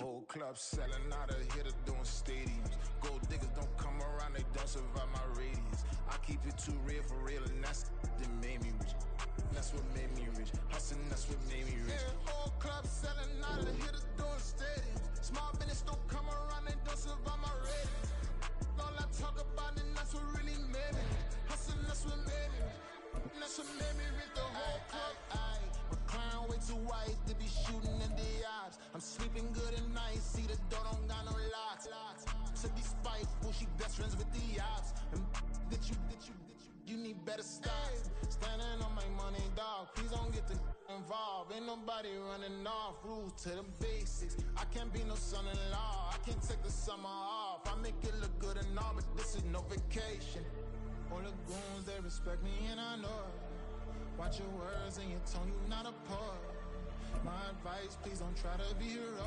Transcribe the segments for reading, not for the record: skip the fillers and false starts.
Whole club selling out of hitter doing stadiums. Gold diggers don't come around, they don't survive my radius. I keep it too real, and that's that made me rich. That's what made me rich. Hustling, that's what made me rich. Yeah, whole club selling out of hitters doing stadiums. Small business don't come around, they don't survive my radius. All I talk about it, that's what really made me rich. Hustling, that's what made me rich. That's what made me rich. The whole club. My crown way too white to be shooting in the eyes. I'm sleeping good at night. See the door don't got no locks. To be spiteful, she best friends with the ops. And you need better stops. Standing on my money, dog. Please don't get the involved. Ain't nobody running off. Rules to the basics. I can't be no son-in-law. I can't take the summer off. I make it look good and all, but this is no vacation. All the goons, they respect me and I know it. Watch your words and your tone, you not a poet. My advice, please don't try to be heroic.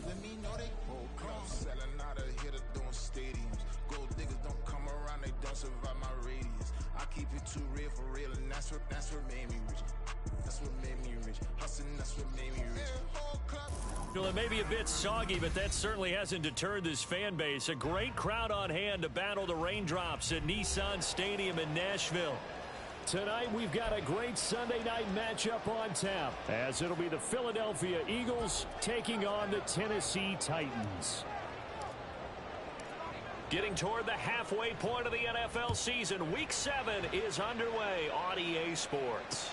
Let me know they whole club selling out of hitter doing stadiums. Gold diggers don't come around, they don't survive my radius. I keep it too real, and that's what made me rich. That's what made me rich. Hustling, that's what made me rich. Well, it may be a bit soggy, but that certainly hasn't deterred this fan base. A great crowd on hand to battle the raindrops at Nissan Stadium in Nashville. Tonight, we've got a great Sunday night matchup on tap, as it'll be the Philadelphia Eagles taking on the Tennessee Titans. Getting toward the halfway point of the NFL season, Week 7 is underway on EA Sports.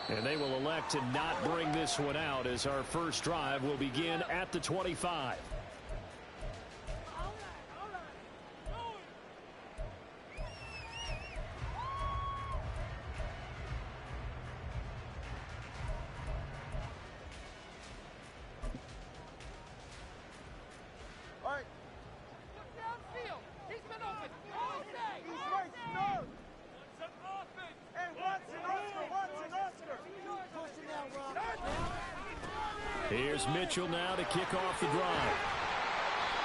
And they will elect to not bring this one out, as our first drive will begin at the 25. Here's Mitchell now to kick off the drive.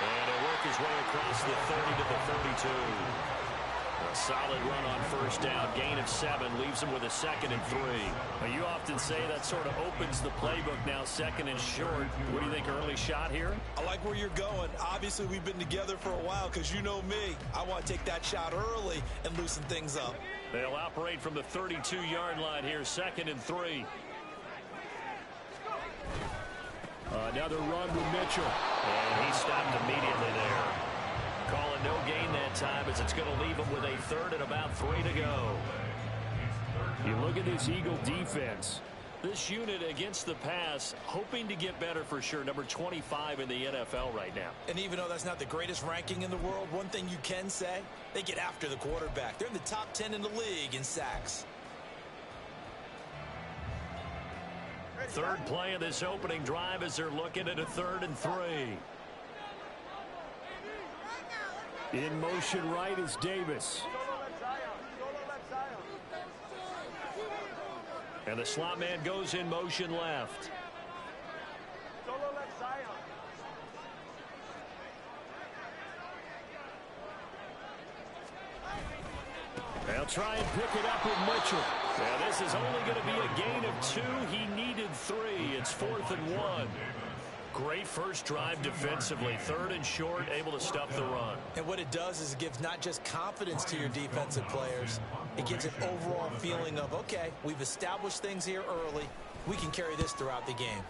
And he'll work his way across the 30 to the 32. A solid run on first down. Gain of 7 leaves him with a 2nd and 3. Well, you often say that sort of opens the playbook now, 2nd and short. What do you think, early shot here? I like where you're going. Obviously, we've been together for a while because you know me. I want to take that shot early and loosen things up. They'll operate from the 32-yard line here, 2nd and 3. Another run with Mitchell. And he stopped immediately there. Calling no gain that time, as it's going to leave him with a 3rd and about 3 to go. You look at this Eagle defense. This unit against the pass, hoping to get better for sure. Number 25 in the NFL right now. And even though that's not the greatest ranking in the world, one thing you can say, they get after the quarterback. They're in the top 10 in the league in sacks. Third play of this opening drive as they're looking at a 3rd and 3. In motion right is Davis. And the slot man goes in motion left. They'll try and pick it up with Mitchell. Now this is only going to be a gain of 2. He needed 3. It's 4th and 1. Great first drive defensively. 3rd and short, able to stuff the run. And what it does is it gives not just confidence to your defensive players. It gives an overall feeling of, okay, we've established things here early. We can carry this throughout the game.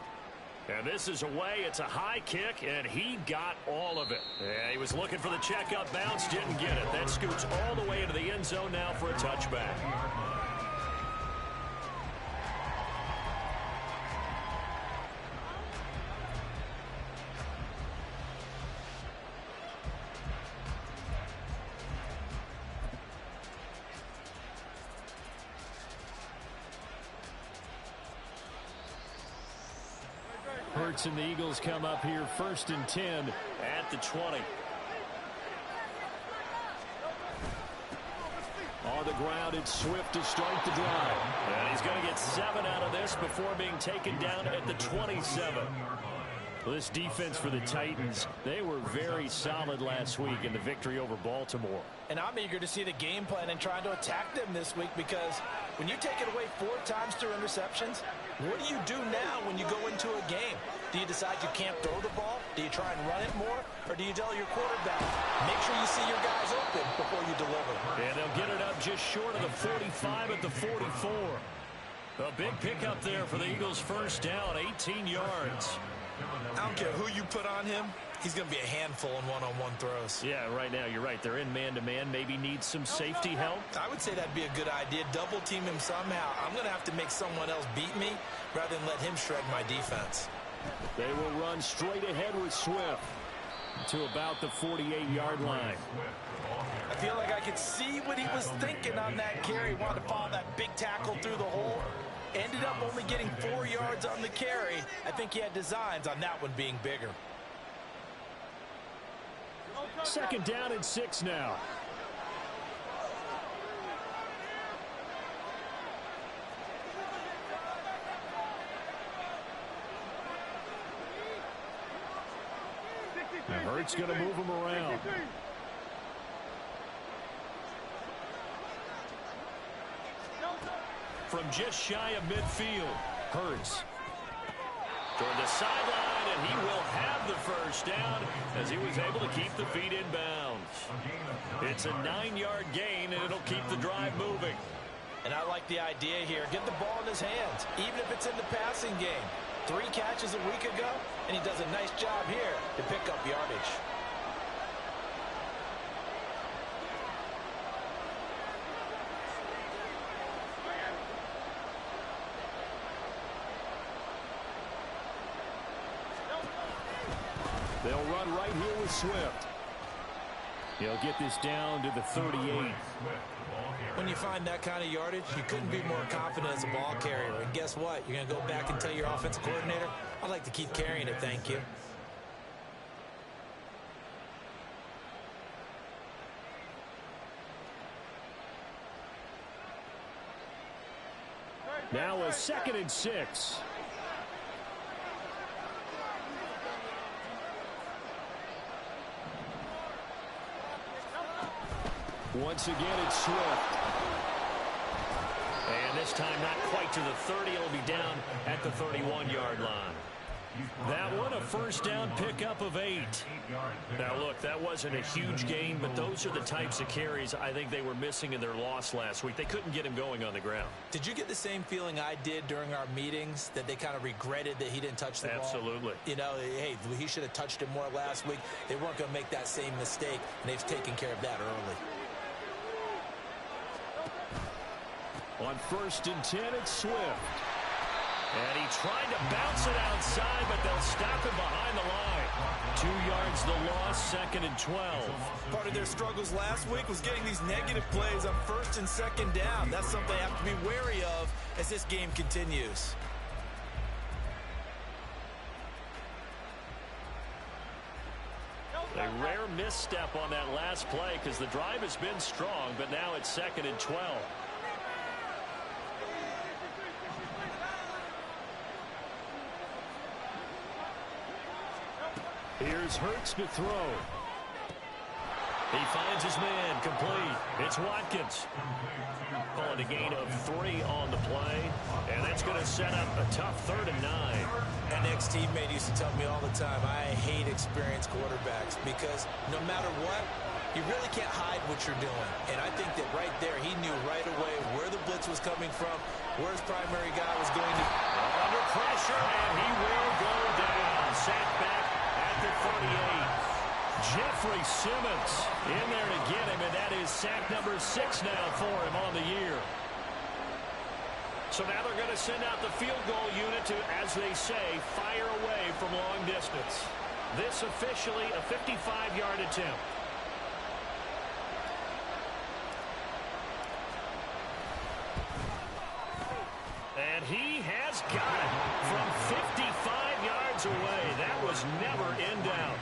And this is away. It's a high kick, and he got all of it. Yeah, he was looking for the checkup bounce, didn't get it. That scoots all the way into the end zone now for a touchback. Hurts and the Eagles come up here 1st and 10 at the 20. On the ground, it's Swift to start the drive. And he's going to get 7 out of this before being taken down at the 27. This defense for the Titans, they were very solid last week in the victory over Baltimore. And I'm eager to see the game plan and trying to attack them this week, because when you take it away 4 times through interceptions, What do you do now when you go into a game? Do you decide you can't throw the ball? Do you try and run it more? Or do you tell your quarterback, make sure you see your guys open before you deliver? And they'll get it up just short of the 45 at the 44. A big pickup there for the Eagles' first down, 18 yards. I don't care who you put on him. He's going to be a handful in one-on-one throws. Yeah, right now, you're right. They're in man-to-man. Maybe need some safety help. I would say that'd be a good idea. Double team him somehow. I'm going to have to make someone else beat me rather than let him shred my defense. They will run straight ahead with Swift to about the 48-yard line. I feel like I could see what he was thinking on that carry. He wanted to follow that big tackle through the hole. Ended up only getting 4 yards on the carry. I think he had designs on that one being bigger. Second down and 6 now. Now Hurts going to move him around. From just shy of midfield, Hurts toward the sideline, and he will have the first down as he was able to keep the feet in bounds. It's a 9-yard gain, and it'll keep the drive moving. And I like the idea here. Get the ball in his hands, even if it's in the passing game. 3 catches a week ago, and he does a nice job here to pick up yardage. They'll run right here with Swift. He'll get this down to the 38. When you find that kind of yardage, you couldn't be more confident as a ball carrier. And guess what? You're going to go back and tell your offensive coordinator, I'd like to keep carrying it, thank you. Now a 2nd and 6. Once again, it's Swift. And this time not quite to the 30. It'll be down at the 31-yard line. That one, a first down pickup of 8. Now, look, that wasn't a huge gain, but those are the types of carries I think they were missing in their loss last week. They couldn't get him going on the ground. Did you get the same feeling I did during our meetings, that they kind of regretted that he didn't touch the ball? Absolutely. You know, hey, he should have touched it more last week. They weren't going to make that same mistake, and they've taken care of that early. On 1st and 10, it's Swift. And he tried to bounce it outside, but they'll stop him behind the line. 2 yards the loss, 2nd and 12. Part of their struggles last week was getting these negative plays on 1st and 2nd down. That's something they have to be wary of as this game continues. A rare misstep on that last play because the drive has been strong, but now it's 2nd and 12. Here's Hurts to throw. He finds his man, complete. It's Watkins. Calling a gain of 3 on the play, and that's going to set up a tough 3rd and 9. An ex-teammate used to tell me all the time, I hate experienced quarterbacks because no matter what, you really can't hide what you're doing. And I think that right there, he knew right away where the blitz was coming from, where his primary guy was going to. Under pressure, and he will go down. Sacked back at the 38. Jeffrey Simmons in there to get him, and that is sack number 6 now for him on the year. So now they're going to send out the field goal unit to, as they say, fire away from long distance. This officially a 55-yard attempt. And he has got it from 55 yards away. That was never in doubt.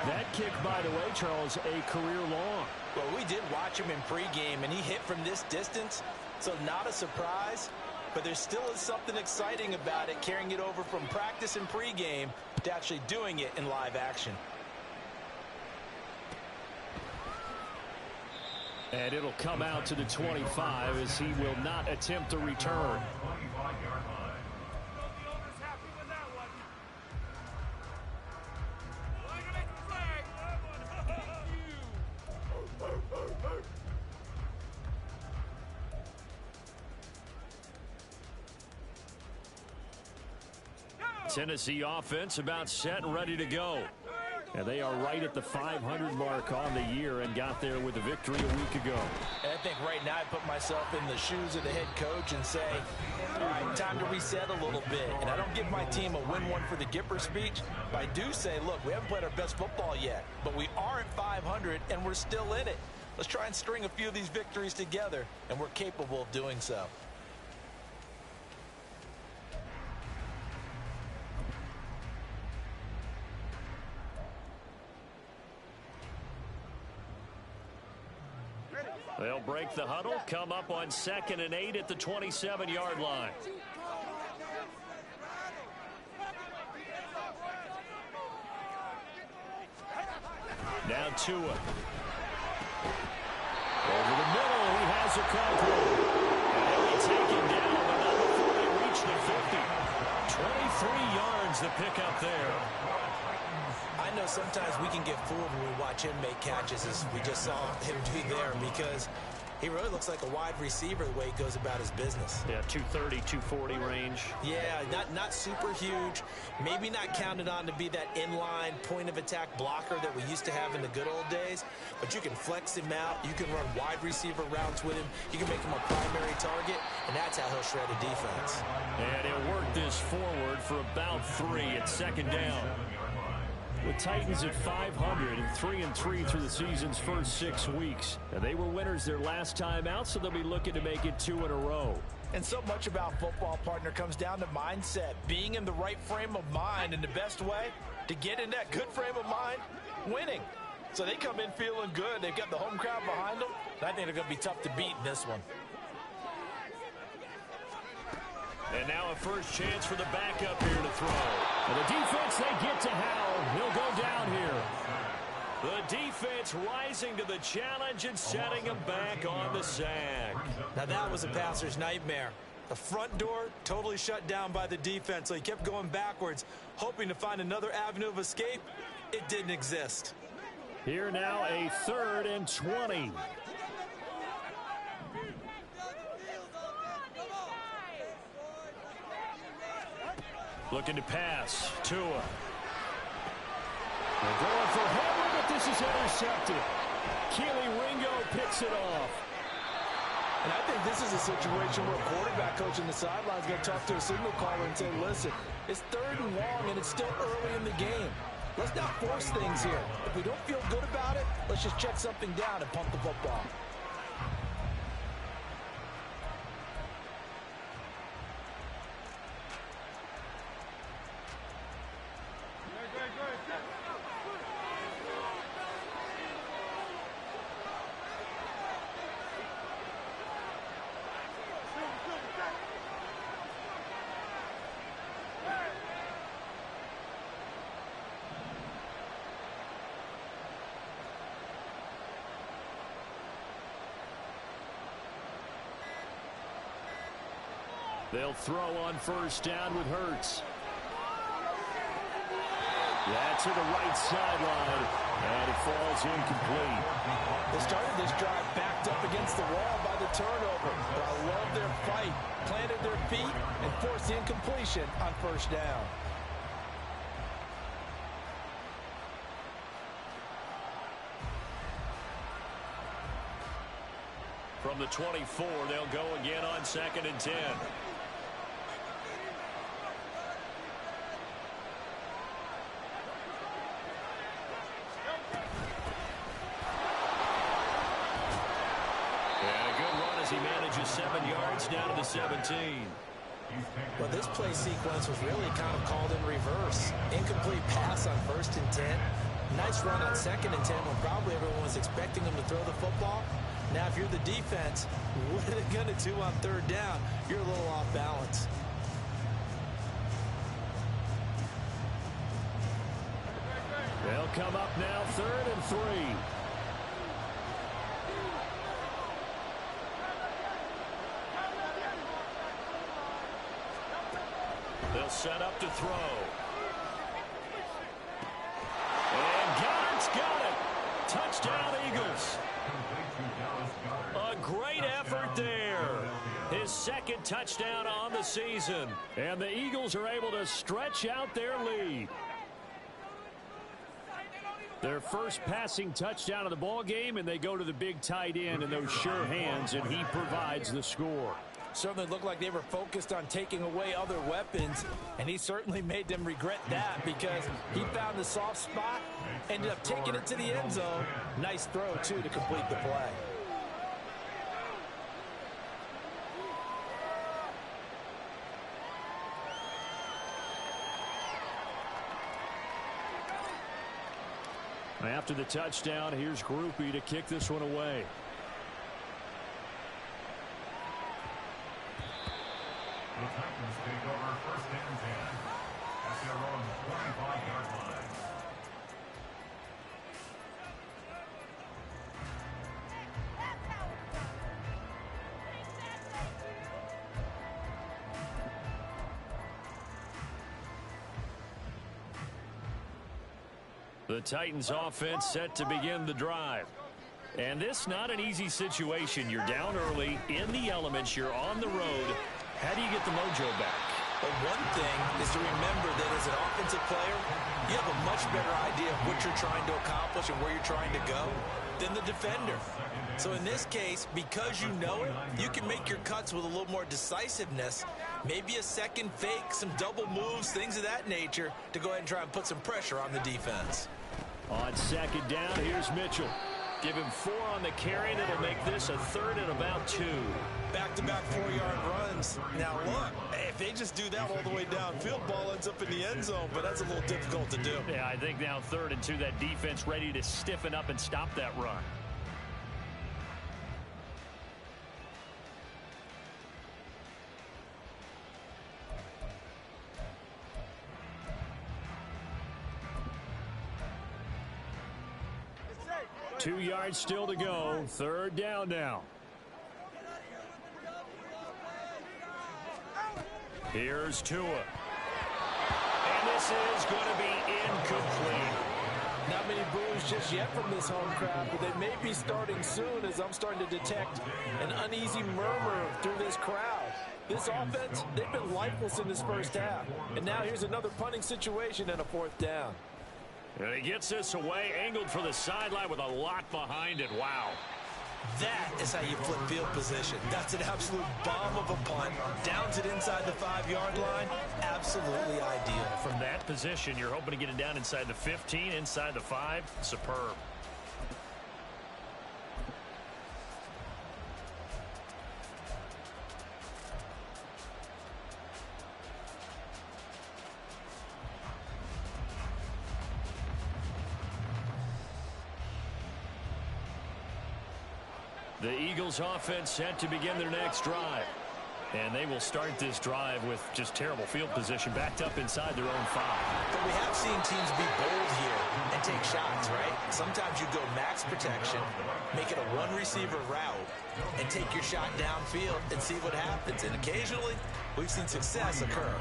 That kick, by the way, Charles, a career long. Well, we did watch him in pregame, and he hit from this distance, so not a surprise. But there still is something exciting about it, carrying it over from practice and pregame to actually doing it in live action. And it'll come out to the 25 as he will not attempt a return. Tennessee offense about set and ready to go. And they are right at the 500 mark on the year and got there with a victory a week ago. And I think right now I put myself in the shoes of the head coach and say, all right, time to reset a little bit. And I don't give my team a win one for the Gipper speech, but I do say, look, we haven't played our best football yet, but we are at 500 and we're still in it. Let's try and string a few of these victories together, and we're capable of doing so. They'll break the huddle, come up on 2nd and 8 at the 27-yard line. Now Tua. Over the middle, he has a control. And he'll be taken down, but not before they reach the 50. 23 yards the pickup there. I know sometimes we can get fooled when we watch him make catches, as we just saw him do there, because he really looks like a wide receiver the way he goes about his business. Yeah, 230, 240 range. Yeah, not super huge. Maybe not counted on to be that inline point-of-attack blocker that we used to have in the good old days, but you can flex him out. You can run wide receiver routes with him. You can make him a primary target, and that's how he'll shred a defense. And he'll work this forward for about 3 at 2nd down. With Titans at 500 and 3-3 through the season's first 6 weeks. And they were winners their last time out, so they'll be looking to make it 2 in a row. And so much about football, partner, comes down to mindset. Being in the right frame of mind, and the best way to get in that good frame of mind, winning. So they come in feeling good. They've got the home crowd behind them. And I think they're going to be tough to beat in this one. And now a first chance for the backup here to throw. And the defense, they get to Howell. He'll go down here. The defense rising to the challenge and setting him back on the sack. Now that was a passer's nightmare. The front door totally shut down by the defense, so he kept going backwards, hoping to find another avenue of escape. It didn't exist. Here now a 3rd and 20. Looking to pass. Tua. They're going for Henry, but this is intercepted. Keely Ringo picks it off. And I think this is a situation where a quarterback coach in the sideline is going to talk to a signal caller and say, listen, it's 3rd and long, and it's still early in the game. Let's not force things here. If we don't feel good about it, let's just check something down and pump the football. They'll throw on first down with Hurts. That's to the right sideline, and it falls incomplete. They started this drive backed up against the wall by the turnover, but I love their fight, planted their feet, and forced the incompletion on first down. From the 24, they'll go again on 2nd and 10. He manages 7 yards down to the 17. Well, this play sequence was really kind of called in reverse. Incomplete pass on 1st and 10. Nice run on 2nd and 10 when probably everyone was expecting him to throw the football. Now, if you're the defense, what are they going to do on 3rd down? You're a little off balance. They'll come up now 3rd and 3. They'll set up to throw. And got it. Touchdown, Eagles. A great effort there. His second touchdown on the season. And the Eagles are able to stretch out their lead. Their first passing touchdown of the ball game, and they go to the big tight end in those sure hands, and he provides the score. Certainly looked like they were focused on taking away other weapons, and he certainly made them regret that because he found the soft spot, ended up taking it to the end zone. Nice throw, too, to complete the play. After the touchdown, here's Groupie to kick this one away. The Titans take over first and 10 at their own 45-yard line. The Titans offense set to begin the drive. And this not an easy situation. You're down early, in the elements, you're on the road. How do you get the mojo back? But one thing is to remember that as an offensive player, you have a much better idea of what you're trying to accomplish and where you're trying to go than the defender. So in this case, because you know it, you can make your cuts with a little more decisiveness, maybe a second fake, some double moves, things of that nature, to go ahead and try and put some pressure on the defense. On second down, here's Mitchell. Give him 4 on the carry, and it'll make this a third and about 2. Back-to-back 4-yard runs. Now look, if they just do that all the way downfield, ball ends up in the end zone, but that's a little difficult to do. Yeah, I think now 3rd and 2, that defense ready to stiffen up and stop that run. Two yards still to go. 3rd down now. Here's Tua. And this is going to be incomplete. Not many boos just yet from this home crowd, but they may be starting soon as I'm starting to detect an uneasy murmur through this crowd. This offense, they've been lifeless in this first half. And now here's another punting situation and a 4th down. And he gets this away, angled for the sideline with a lot behind it. Wow. That is how you flip field position. That's an absolute bomb of a punt. Downs it inside the 5-yard line. Absolutely ideal. From that position, you're hoping to get it down inside the 15, inside the 5. Superb. The Eagles offense set to begin their next drive. And they will start this drive with just terrible field position, backed up inside their own 5. But we have seen teams be bold here and take shots, right? Sometimes you go max protection, make it a one-receiver route, and take your shot downfield and see what happens. And occasionally, we've seen success occur.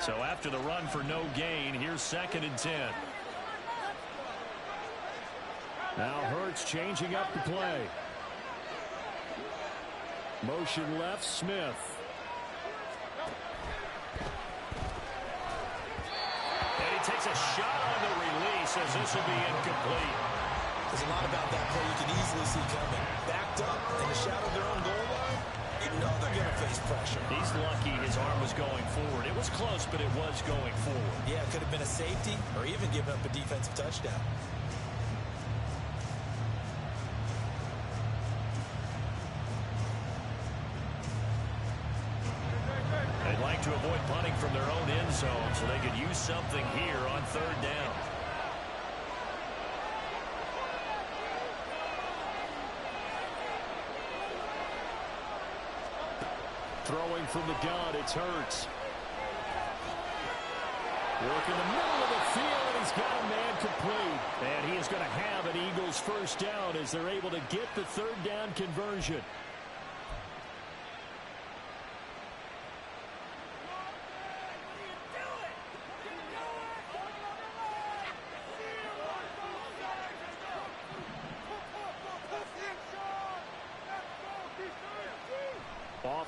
So after the run for no gain, here's 2nd and 10. Now Hurts changing up the play. Motion left, Smith. And he takes a shot on the release as this will be incomplete. There's a lot about that play you can easily see coming. Backed up in the shadow of their own goal line, you know they're going to face pressure. He's lucky his arm was going forward. It was close, but it was going forward. Yeah, it could have been a safety or even given up a defensive touchdown. They'd like to avoid punting from their own end zone so they could use something here on 3rd down. Throwing from the gun, it's Hurts. Work in the middle of the field, and he's got a man complete. And he is going to have an Eagles first down as they're able to get the 3rd down conversion.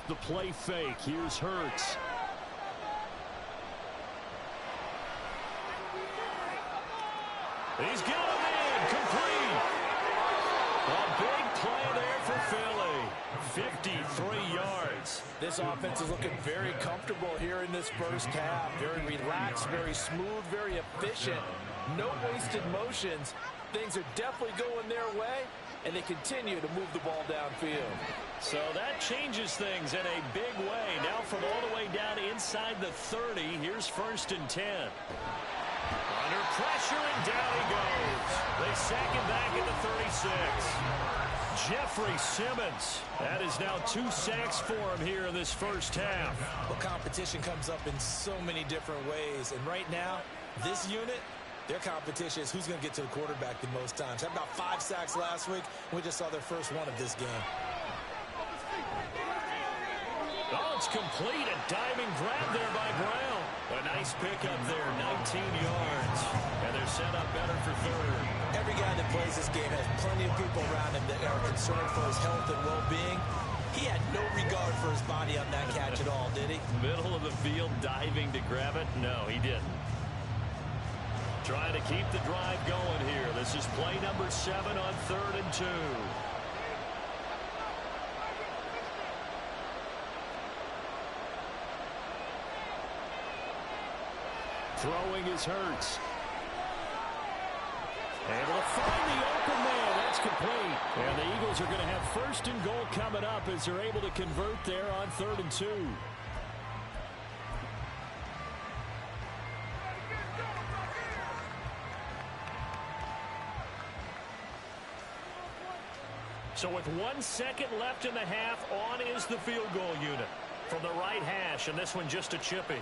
The play fake. Here's Hurts. He's got him in. Complete. A big play there for Philly. 53 yards. This offense is looking very comfortable here in this first half. Very relaxed, very smooth, very efficient. No wasted motions. Things are definitely going their way, and they continue to move the ball downfield. So that changes things in a big way. Now from all the way down inside the 30, here's 1st and 10. Under pressure, and down he goes. They sack him back at the 36. Jeffrey Simmons. That is now 2 sacks for him here in this first half. Well, competition comes up in so many different ways. And right now, this unit, their competition is who's going to get to the quarterback the most times. Had about 5 sacks last week. We just saw their first one of this game. Oh, it's complete. A diving grab there by Brown. A nice pickup there, 19 yards. And they're set up better for 3rd. Every guy that plays this game has plenty of people around him that are concerned for his health and well-being. He had no regard for his body on that catch at all, did he? Middle of the field, diving to grab it. No, he didn't. Trying to keep the drive going here. This is play number 7 on 3rd and 2. Throwing is Hurts. Able to find the open man. That's complete. And the Eagles are going to have 1st and goal coming up as they're able to convert there on 3rd and 2. So with 1 second left in the half, on is the field goal unit from the right hash, and this one just a chippy.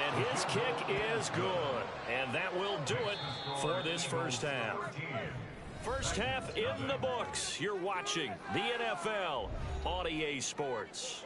And his kick is good. And that will do it for this first half. First half in the books. You're watching the NFL on EA Sports.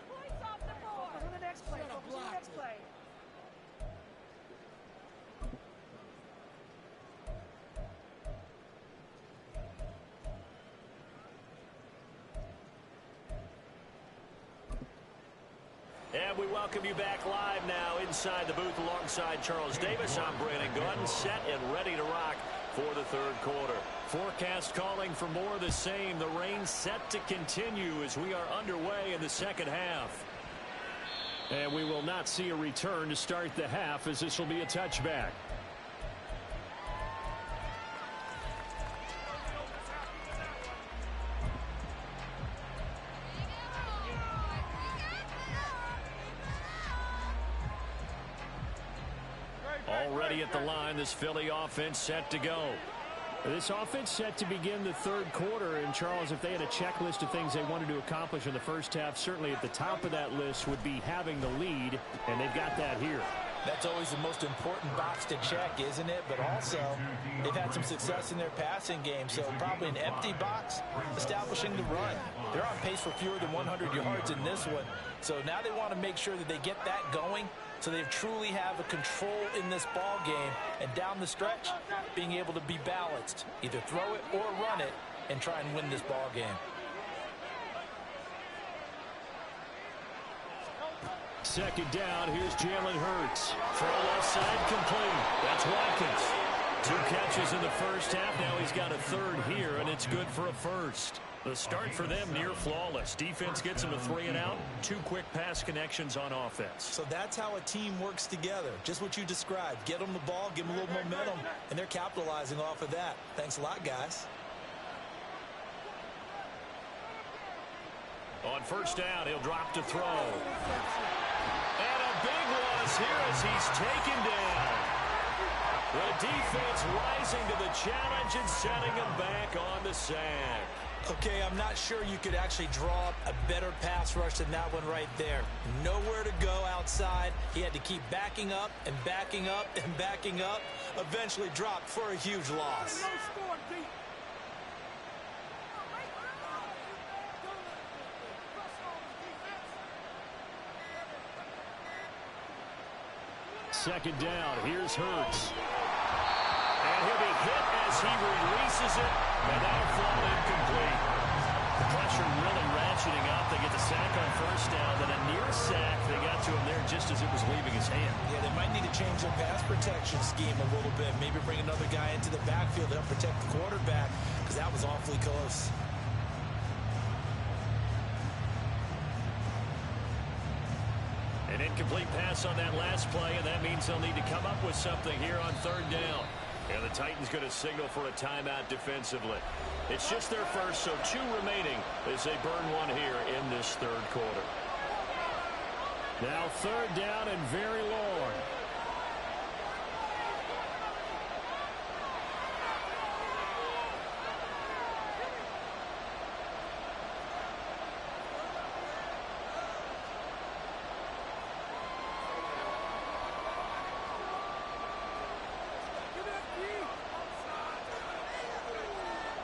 And we welcome you back live now inside the booth alongside Charles Davis. I'm Brandon Gunn, set and ready to rock for the 3rd quarter. Forecast calling for more of the same. The rain set to continue as we are underway in the 2nd half. And we will not see a return to start the half, as this will be a touchback. Already at the line, this Philly offense set to go. This offense set to begin the 3rd quarter. And, Charles, if they had a checklist of things they wanted to accomplish in the first half, certainly at the top of that list would be having the lead, and they've got that here. That's always the most important box to check, isn't it? But also, they've had some success in their passing game, so probably an empty box establishing the run. They're on pace for fewer than 100 yards in this one, so now they want to make sure that they get that going so they truly have a control in this ball game, and down the stretch, being able to be balanced, either throw it or run it, and try and win this ball game. Second down, here's Jalen Hurts. Throw left side, complete. That's Watkins. 2 catches in the first half. Now he's got a 3rd here, and it's good for a 1st. The start for them near flawless. Defense gets them a 3 and out. 2 quick pass connections on offense. So that's how a team works together. Just what you described. Get them the ball, give them a little momentum, and they're capitalizing off of that. Thanks a lot, guys. On first down, he'll drop to throw. And a big loss here as he's taken down. The defense rising to the challenge and setting him back on the sack. Okay, I'm not sure you could actually draw up a better pass rush than that one right there. Nowhere to go outside. He had to keep backing up and backing up and backing up. Eventually dropped for a huge loss. Second down, here's Hurts. And he'll be hit as he releases it, and that'll fall incomplete. The pressure really ratcheting up. They get the sack on first down, then a near sack. They got to him there just as it was leaving his hand. Yeah, they might need to change their pass protection scheme a little bit. Maybe bring another guy into the backfield to help protect the quarterback, because that was awfully close. An incomplete pass on that last play, and that means they'll need to come up with something here on third down. And the Titans going to signal for a timeout defensively. It's just their first, so 2 remaining as they burn one here in this third quarter. Now third down and very long.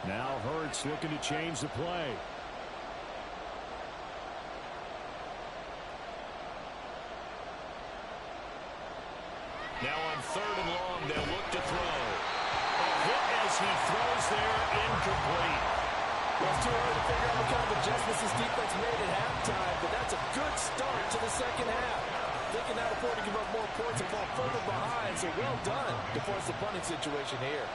Now Hurts looking to change the play. Now on third and long, they'll look to throw. A hit as he throws there, incomplete. Well, it's too early to figure out what kind of adjustments this defense made at halftime, but that's a good start to the second half. They can now afford to give up more points and fall further behind, so well done to force the punting situation here.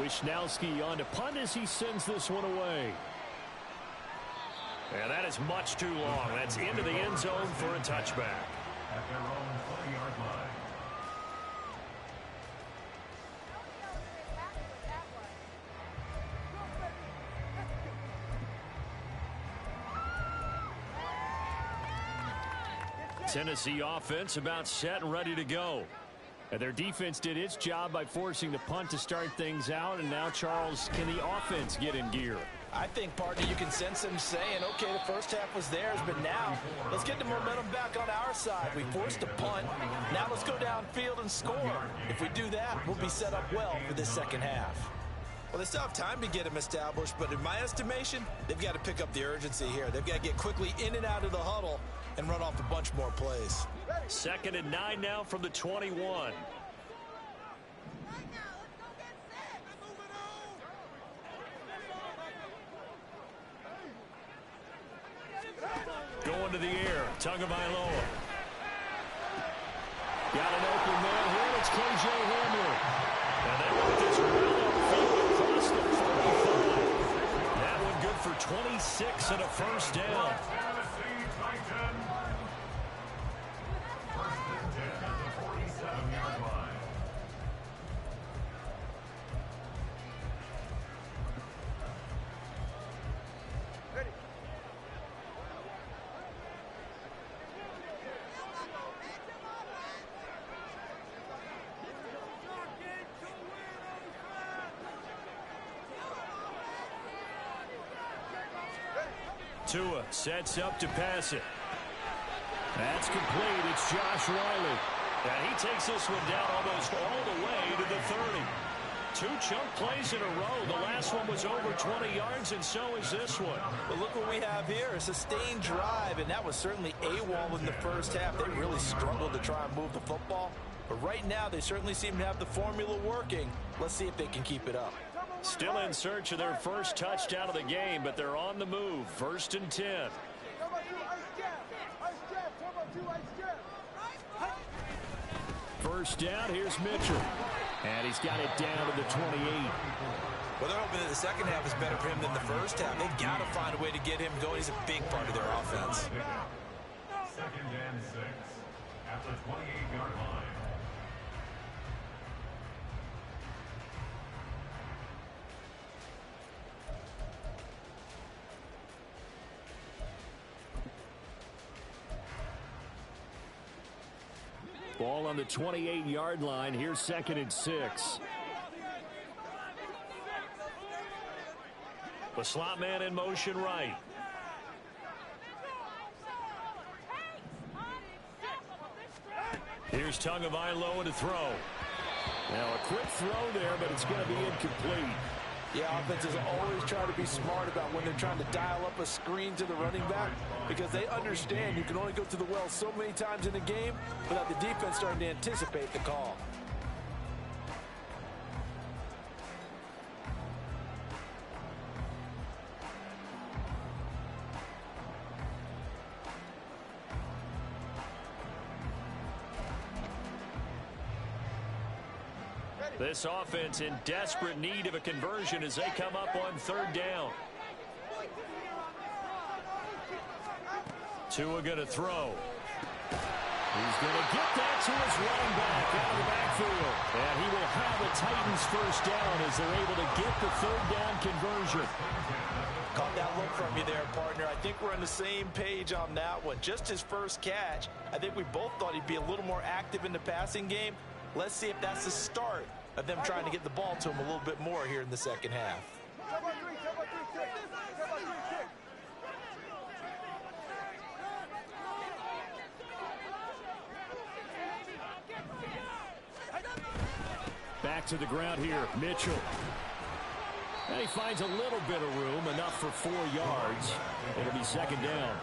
Wishnowski on to punt as he sends this one away. And that is much too long. That's into the end zone for a touchback. At their own 20-yard line. Tennessee offense about set and ready to go. And their defense did its job by forcing the punt to start things out. And now, Charles, can the offense get in gear? I think, partner, you can sense them saying, okay, the first half was theirs, but now let's get the momentum back on our side. We forced a punt. Now let's go downfield and score. If we do that, we'll be set up well for this second half. Well, they still have time to get them established, but in my estimation, they've got to pick up the urgency here. They've got to get quickly in and out of the huddle and run off a bunch more plays. 2nd and 9 now from the 21. Going to the air, Tagovailoa. Got an open man here. It's KJ Hamler. And they want this well upfield across the 45. That one good for 26 and a first down. Tennessee Titans. First and 10 at the 47-yard line. Tua sets up to pass it. That's complete. It's Josh Riley. And he takes this one down almost all the way to the 30. 2 chunk plays in a row. The last one was over 20 yards, and so is this one. But look what we have here, a sustained drive, and that was certainly AWOL in the first half. They really struggled to try and move the football. But right now, they certainly seem to have the formula working. Let's see if they can keep it up. Still in search of their first touchdown of the game, but they're on the move. 1st and 10. First down, here's Mitchell. And he's got it down to the 28. Well, they're hoping that the second half is better for him than the first half. They've got to find a way to get him going. He's a big part of their offense. 2nd and 6 at the 28-yard line. Ball on the 28-yard line. Here's 2nd and 6. The slot man in motion right. Here's Tagovailoa to throw. Now a quick throw there, but it's going to be incomplete. Yeah, offenses always try to be smart about when they're trying to dial up a screen to the running back because they understand you can only go to the well so many times in a game without the defense starting to anticipate the call. This offense in desperate need of a conversion as they come up on third down. Tua going to throw. He's going to get that to his running back out of the backfield. And he will have the Titans first down as they're able to get the third down conversion. Caught that look from you there, partner. I think we're on the same page on that one. Just his first catch. I think we both thought he'd be a little more active in the passing game. Let's see if that's the start of them trying to get the ball to him a little bit more here in the second half. Back to the ground here, Mitchell. And he finds a little bit of room, enough for 4 yards. It'll be second down.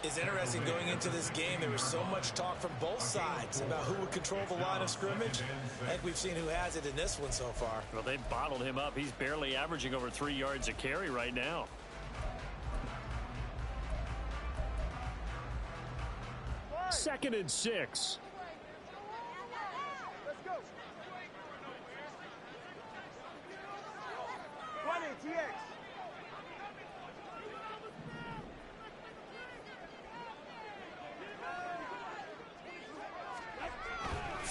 It's interesting going into this game. There was so much talk from both sides about who would control the line of scrimmage. I think we've seen who has it in this one so far. Well, they've bottled him up. He's barely averaging over 3 yards a carry right now. Second and 6. Let's go. 20 TX.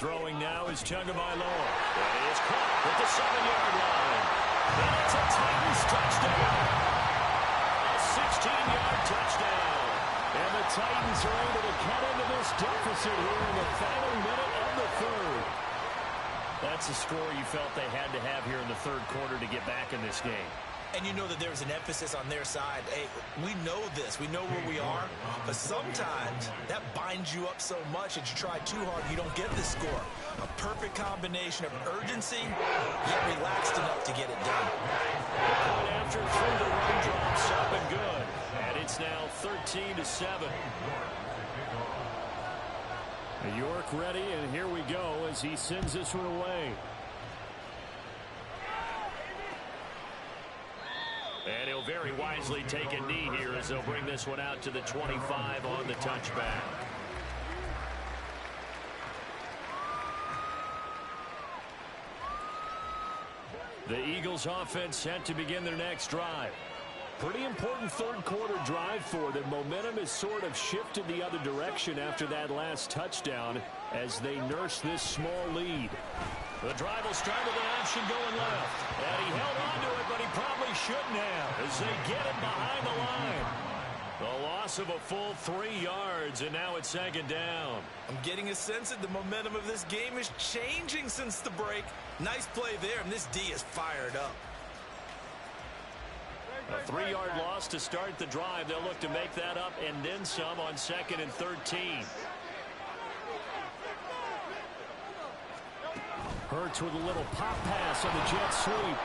Throwing now is Tagovailoa. He is caught at the 7-yard line. And it's a Titans touchdown. A 16-yard touchdown. And the Titans are able to cut into this deficit here in the final minute of the third. That's a score you felt they had to have here in the third quarter to get back in this game. And you know that there's an emphasis on their side. Hey, we know this. We know where we are. But sometimes that binds you up so much that you try too hard and you don't get this score. A perfect combination of urgency, yet relaxed enough to get it done. Going after through the run, drops up and good. And it's now 13-7. York ready, and here we go as he sends this one away. And he'll very wisely take a knee here as they'll bring this one out to the 25 on the touchback. The Eagles offense set to begin their next drive. Pretty important third quarter drive for them. Momentum has sort of shifted the other direction after that last touchdown as they nurse this small lead. The drive will start with an option going left. And he held on to it, but he probably shouldn't have as they get it behind the line. The loss of a full 3 yards, and now it's second down. I'm getting a sense that the momentum of this game is changing since the break. Nice play there, and this D is fired up. A 3-yard loss to start the drive. They'll look to make that up and then some on 2nd and 13. Hurts with a little pop pass on the jet sweep.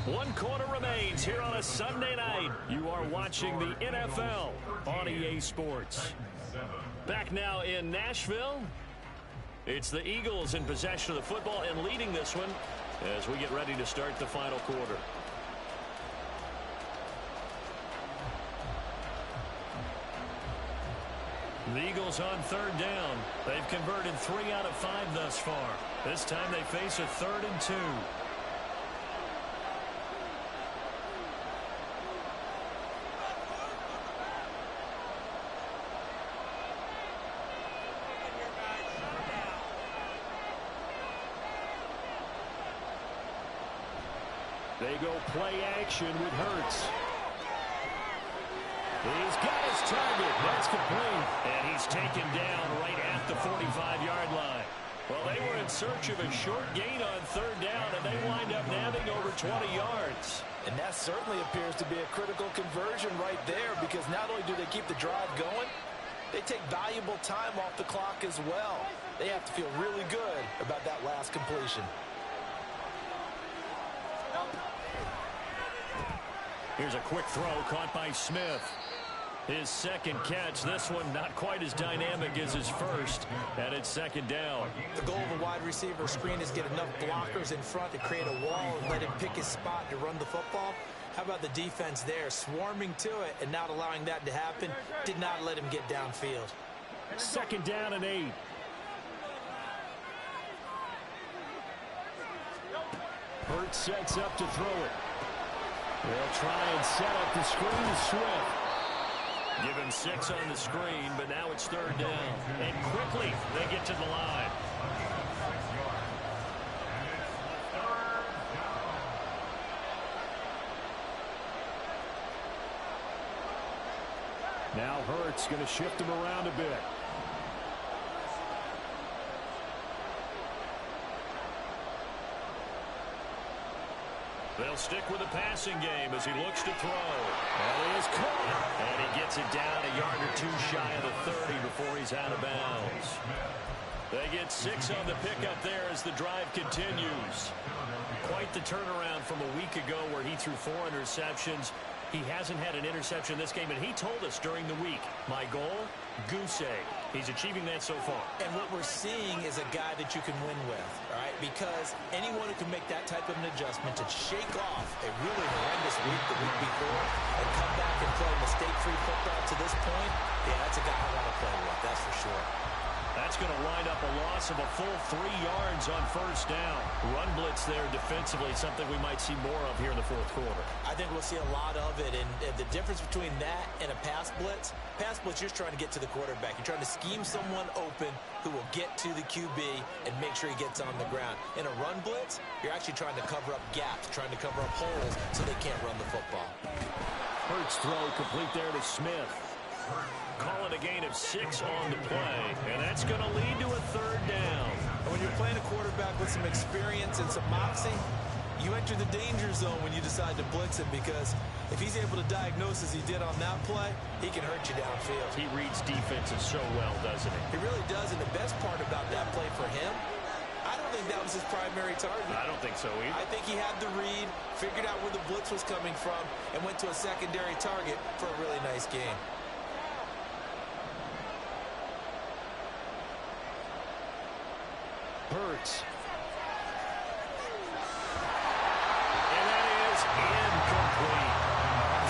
One quarter remains here on a Sunday night. You are watching the NFL on EA Sports. Back now in Nashville. It's the Eagles in possession of the football and leading this one as we get ready to start the final quarter. The Eagles on third down. They've converted 3 out of 5 thus far. This time they face a 3rd and 2. They go play action with Hurts. He's got his target. That's complete. And he's taken down right at the 45-yard line. Well, they were in search of a short gain on third down, and they wind up nabbing over 20 yards. And that certainly appears to be a critical conversion right there, because not only do they keep the drive going, they take valuable time off the clock as well. They have to feel really good about that last completion. Here's a quick throw caught by Smith. His second catch, this one not quite as dynamic as his first, and it's second down. The goal of a wide receiver screen is get enough blockers in front to create a wall and let him pick his spot to run the football. How about the defense there, swarming to it and not allowing that to happen? Did not let him get downfield. Second down and 8. Hurts sets up to throw it. They'll try and set up the screen to Swift. Give him 6 on the screen, but now it's third down. And quickly, they get to the line. Now Hurts going to shift him around a bit. They'll stick with the passing game as he looks to throw. That is caught. And he gets it down a yard or two shy of the 30 before he's out of bounds. They get 6 on the pickup there as the drive continues. Quite the turnaround from a week ago where he threw 4 interceptions. He hasn't had an interception this game, and he told us during the week, my goal, goose egg. He's achieving that so far. And what we're seeing is a guy that you can win with, all right? Because anyone who can make that type of an adjustment to shake off a really horrendous week the week before and come back and play mistake-free football to this point, yeah, that's a guy I want to play with, that's for sure. That's going to wind up a loss of a full 3 yards on first down. Run blitz there defensively, something we might see more of here in the fourth quarter. I think we'll see a lot of it, and the difference between that and a pass blitz, you're just trying to get to the quarterback. You're trying to scheme someone open who will get to the QB and make sure he gets on the ground. In a run blitz, you're actually trying to cover up gaps, trying to cover up holes so they can't run the football. Hurts throw complete there to Smith. Calling a gain of 6 on the play, and that's going to lead to a third down. And when you're playing a quarterback with some experience and some moxie, you enter the danger zone when you decide to blitz him, because if he's able to diagnose as he did on that play, he can hurt you downfield. He reads defenses so well, doesn't he? He really does, and the best part about that play for him, I don't think that was his primary target. I don't think so either. I think he had the read, figured out where the blitz was coming from, and went to a secondary target for a really nice game. Hurts. And that is incomplete.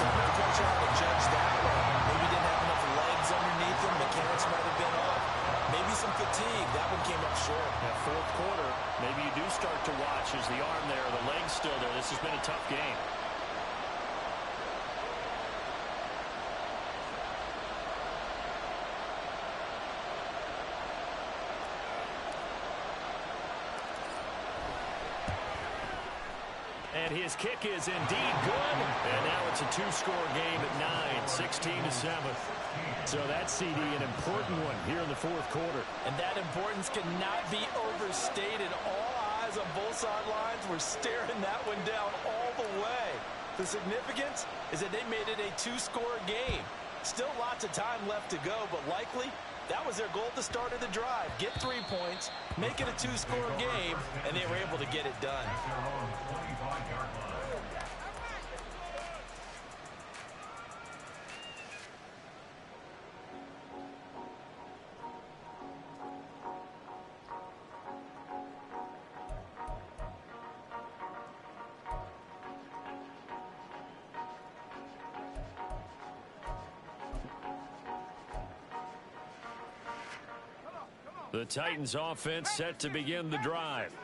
I'm not quite sure how to judge that one. Maybe didn't have enough legs underneath him. Mechanics might have been off. Maybe some fatigue. That one came up short. That fourth quarter, maybe you do start to watch as the arm there, the leg's still there. This has been a tough game. And his kick is indeed good. And now it's a 2-score game at 9, 16-7. So that CD, an important one here in the fourth quarter. And that importance cannot be overstated. All eyes on both sidelines were staring that one down all the way. The significance is that they made it a 2-score game. Still lots of time left to go, but likely that was their goal at the start of the drive. Get 3 points, make it a 2-score game, and they were able to get it done. The Titans offense set to begin the drive.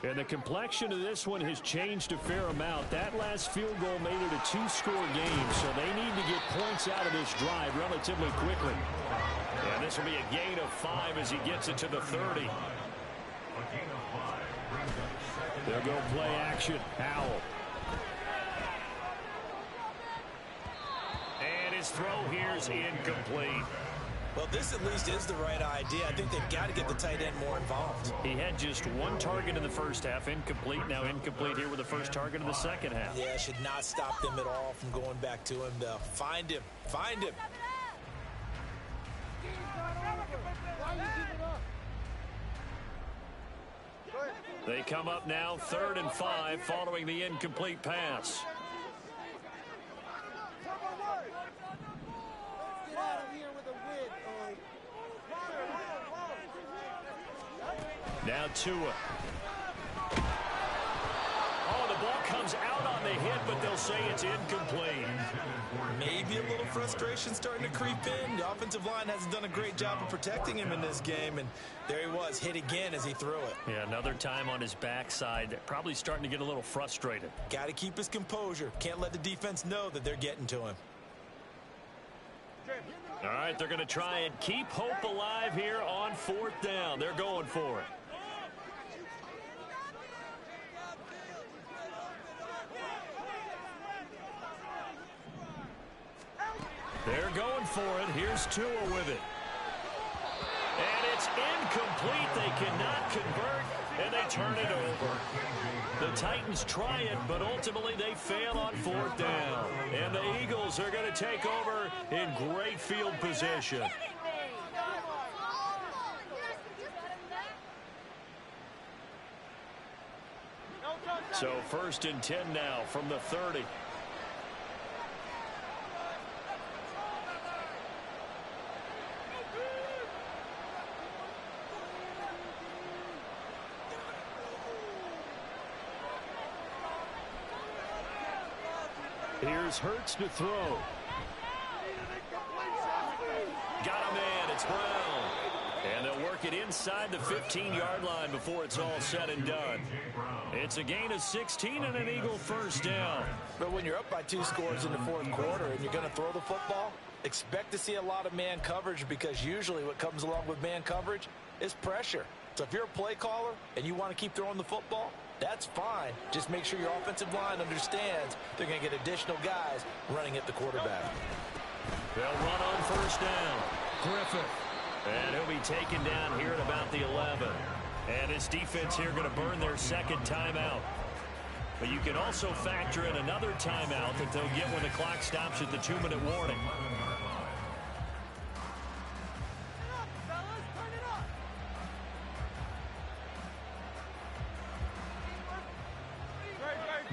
And the complexion of this one has changed a fair amount. That last field goal made it a 2-score game, so they need to get points out of this drive relatively quickly. And this will be a gain of 5 as he gets it to the 30. They'll go play action. Howell. And his his throw here's incomplete. Well, this at least is the right idea. I think they've got to get the tight end more involved. He had just one target in the first half, incomplete. Now incomplete here with the first target of the second half. Yeah, should not stop them at all from going back to him, though. Find him. Find him. They come up now 3rd and 5 following the incomplete pass. Now Tua. Oh, the ball comes out on the hit, but they'll say it's incomplete. Maybe a little frustration starting to creep in. The offensive line hasn't done a great job of protecting him in this game, and there he was, hit again as he threw it. Yeah, another time on his backside. Probably starting to get a little frustrated. Got to keep his composure. Can't let the defense know that they're getting to him. All right, they're going to try and keep hope alive here on 4th down. They're going for it. They're going for it. Here's Tua with it. And it's incomplete. They cannot convert, and they turn it over. The Titans try it, but ultimately they fail on 4th down. And the Eagles are going to take over in great field position. So 1st and 10 now from the 30. Here's Hurts to throw. Got a man. It's Brown. And they'll work it inside the 15-yard line before it's all said and done. It's a gain of 16 and an Eagle 1st down. But when you're up by 2 scores in the 4th quarter and you're going to throw the football, expect to see a lot of man coverage, because usually what comes along with man coverage is pressure. So if you're a play caller and you want to keep throwing the football, that's fine. Just make sure your offensive line understands they're going to get additional guys running at the quarterback. They'll run on 1st down. Griffith. And he'll be taken down here at about the 11. And his defense here going to burn their 2nd timeout. But you can also factor in another timeout that they'll get when the clock stops at the 2-minute warning.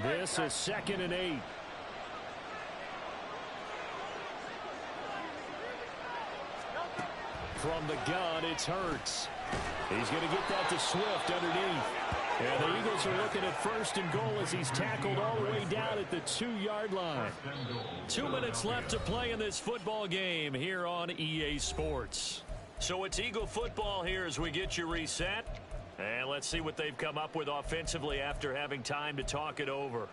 This is 2nd and 8. From the gun, it's Hurts. He's going to get that to Swift underneath. And the Eagles are looking at 1st and goal as he's tackled all the way down at the 2-yard line. 2 minutes left to play in this football game here on EA Sports. So it's Eagle football here as we get you reset. And let's see what they've come up with offensively after having time to talk it over.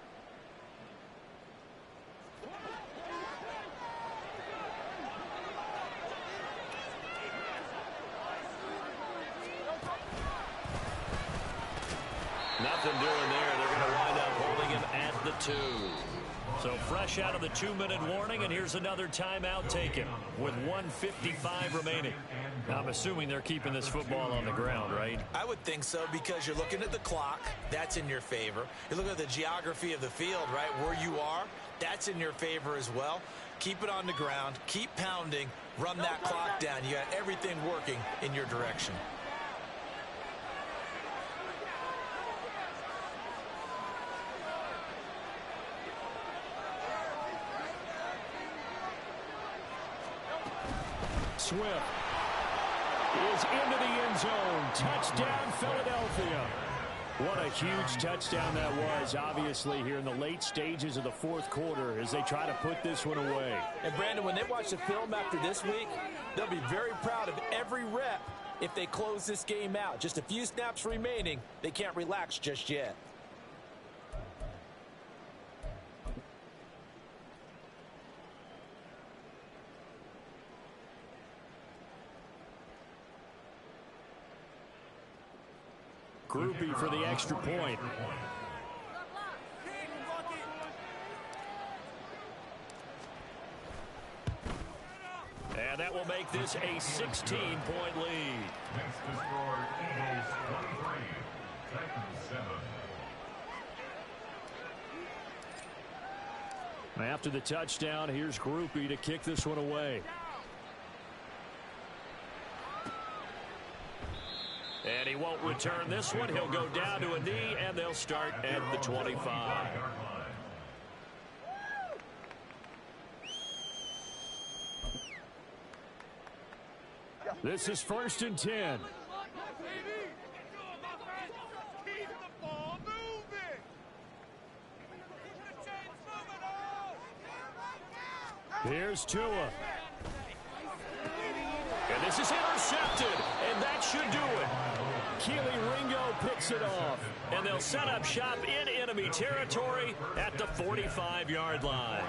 Nothing doing there. They're going to wind up holding him at the 2. So fresh out of the 2-minute warning, and here's another timeout taken with 1:55 remaining. I'm assuming they're keeping this football on the ground, right? I would think so, because you're looking at the clock. That's in your favor. You're looking at the geography of the field, right? Where you are, that's in your favor as well. Keep it on the ground. Keep pounding. Run that clock down. You got everything working in your direction. Swift is into the end zone. Touchdown, Philadelphia. What a huge touchdown that was, obviously, here in the late stages of the 4th quarter as they try to put this one away. And, Brandon, when they watch the film after this week, they'll be very proud of every rep if they close this game out. Just a few snaps remaining. They can't relax just yet. Groupie for the extra point. And that will make this a 16-point lead. Next to score, Eagles 23, Titans 7. After the touchdown, here's Groupie to kick this one away. And he won't return this one. He'll go down to a knee, and they'll start at the 25. This is 1st and 10. Here's Tua. And this is intercepted, and that should do it. Keely Ringo picks it off, and they'll set up shop in enemy territory at the 45-yard line.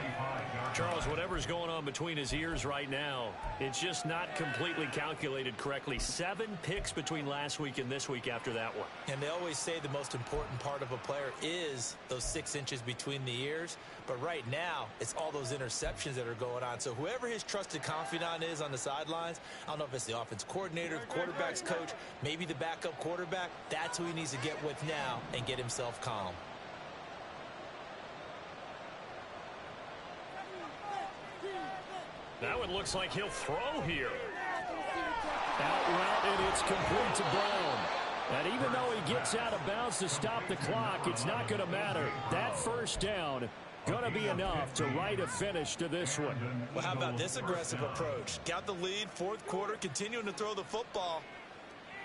Charles, whatever's going on between his ears right now, it's just not completely calculated correctly. 7 picks between last week and this week after that one. And they always say the most important part of a player is those 6 inches between the ears. But right now, it's all those interceptions that are going on. So whoever his trusted confidant is on the sidelines, I don't know if it's the offense coordinator, the quarterback's coach, maybe the backup quarterback, that's who he needs to get with now and get himself calm. That one looks like he'll throw here. Out route, and it's complete to Brown. And even though he gets out of bounds to stop the clock, it's not going to matter. That first down going to be enough to write a finish to this one. Well, how about this aggressive approach? Got the lead, 4th quarter, continuing to throw the football.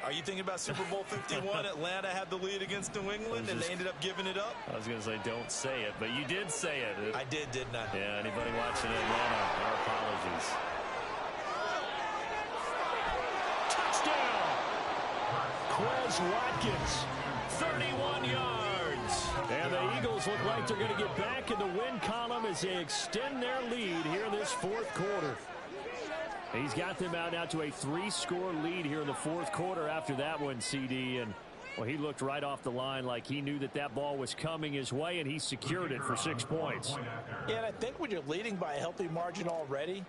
Are you thinking about Super Bowl 51? Atlanta had the lead against New England, and they ended up giving it up? I was going to say don't say it, but you did say it. I did, didn't I? Yeah, anybody watching Atlanta, our apologies. Touchdown! Quez Watkins, 31 yards. And the Eagles look like they're going to get back in the win column as they extend their lead here in this 4th quarter. He's got them out now to a 3-score lead here in the 4th quarter after that one, CD. And, well, he looked right off the line like he knew that that ball was coming his way, and he secured it for 6 points. Yeah, and I think when you're leading by a healthy margin already,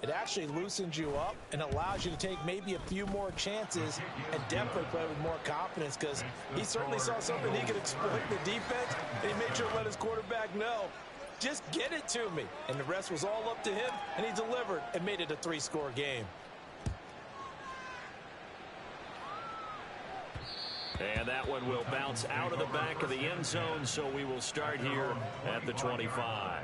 it actually loosens you up and allows you to take maybe a few more chances and definitely play with more confidence, because he certainly saw something he could exploit the defense, and he made sure to let his quarterback know, just get it to me. And the rest was all up to him, and he delivered and made it a 3-score game. And that one will bounce out of the back of the end zone, so we will start here at the 25.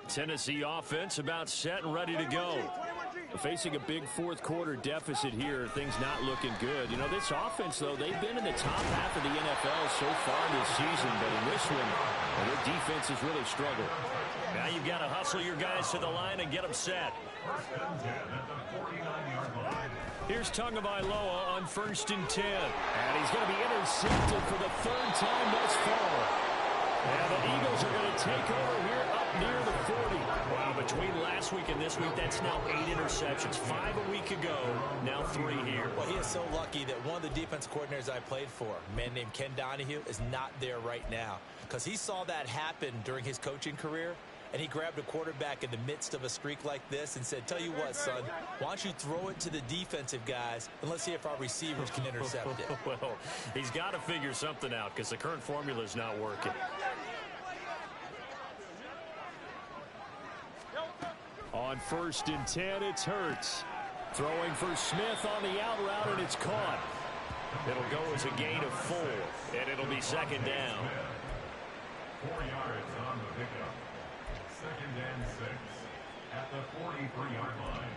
Tennessee offense about set and ready to go. Facing a big 4th quarter deficit here, things not looking good. You know, this offense, though, they've been in the top half of the NFL so far this season, but in this one, their defense has really struggled. Now you've got to hustle your guys to the line and get them set. Here's Tagovailoa on 1st and 10. And he's going to be intercepted for the 3rd time thus far. And the Eagles are going to take over here up near the 40. Wow, between last week and this week, that's now 8 interceptions. 5 a week ago, now 3 here. Well, he is so lucky that one of the defense coordinators I played for, a man named Ken Donahue, is not there right now, because he saw that happen during his coaching career, and he grabbed a quarterback in the midst of a streak like this and said, tell you what, son, why don't you throw it to the defensive guys, and let's see if our receivers can intercept it. Well, he's got to figure something out, because the current formula is not working. On 1st and 10, it's Hurts. Throwing for Smith on the out route, and it's caught. It'll go as a gain of 4, and it'll be 2nd down. 4 yards on the pickup. 2nd and 6 at the 43-yard line.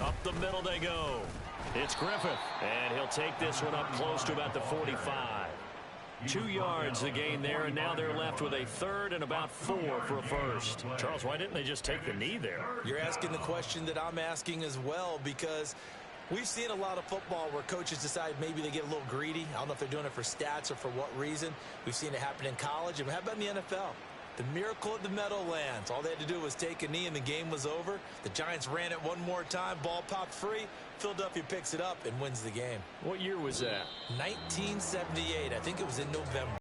Up the middle they go. It's Griffith, and he'll take this one up close to about the 45. 2 yards the gain there, and now they're left with a third and about 4 for a first. Charles, why didn't they just take the knee there? You're asking the question that I'm asking as well, because we've seen a lot of football where coaches decide maybe they get a little greedy. I don't know if they're doing it for stats or for what reason. We've seen it happen in college, and how about in the NFL? The miracle at the Meadowlands. All they had to do was take a knee, and the game was over. The Giants ran it one more time. Ball popped free. Philadelphia picks it up and wins the game. What year was that? 1978. I think it was in November.